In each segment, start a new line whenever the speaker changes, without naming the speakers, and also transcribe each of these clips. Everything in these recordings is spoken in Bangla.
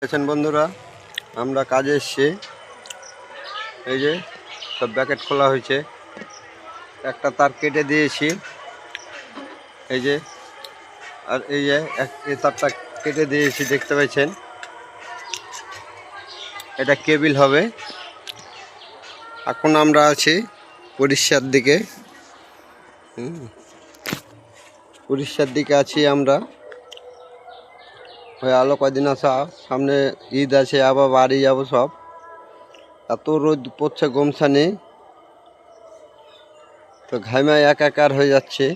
দেখছেন বন্ধুরা, আমরা কাজে এসেছি। এই যে সব ব্যাকেট খোলা হয়েছে, একটা তার কেটে দিয়েছি। এই যে আর এই যে এই তারটা কেটে দিয়েছি, দেখতে পাচ্ছেন। এটা কেবিল হবে। এখন আমরা আছি উড়িষ্যার দিকে। উড়িষ্যার দিকে আছি আমরা। ওই আলো কয়দিন আসা, সামনে ঈদ আছে, আবার বাড়ি যাবো সব। এত রোদ পড়ছে গোমসানে, তো ঘাইমায় একাকার হয়ে যাচ্ছে,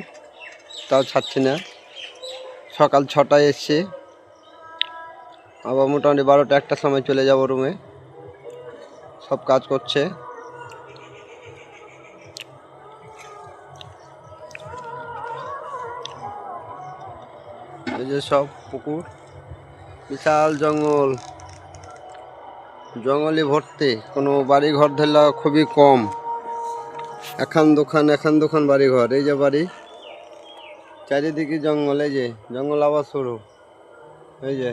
তাও ছাড়ছি না। সকাল 6টায় এসছি, আবার মোটামুটি 12টা 1টার সময় চলে যাব রুমে। সব কাজ করছে। এই যে সব পুকুর, বিশাল জঙ্গল, জঙ্গলে ভর্তি। কোনো বাড়ি ঘর ধরলে খুবই কম। এখান দোকান বাড়ি ঘর। এই যে বাড়ি, চারিদিকে জঙ্গল। এই যে জঙ্গল আবার শুরু। এই যে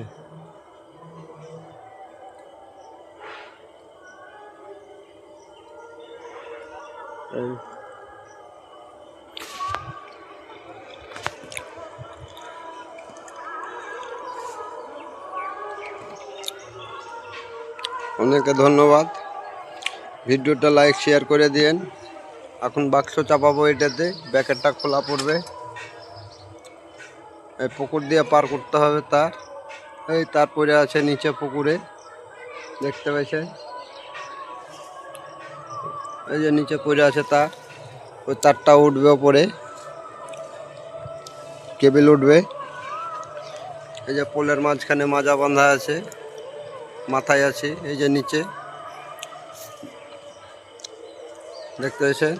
অনেকে ধন্যবাদ। ভিডিওটা লাইক শেয়ার করে দিন। এখন বাক্স চাপাবো, এটাতে ব্যাকেটটা খোলা পড়বে। এই পুকুর দিয়ে পার করতে হবে তার। এই তার পরে আছে নিচে পুকুরে, দেখতে পাচ্ছেন। এই যে নিচে পড়ে আছে তার, ওই তারটা উঠবে ওপরে, কেবিল উঠবে। এই যে পোলের মাঝখানে মাজা বাঁধা আছে, মাথায় আছে। এই যে নিচে দেখতে পাচ্ছেন।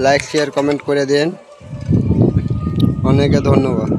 লাইক শেয়ার কমেন্ট করে দিন। অনেকে ধন্যবাদ।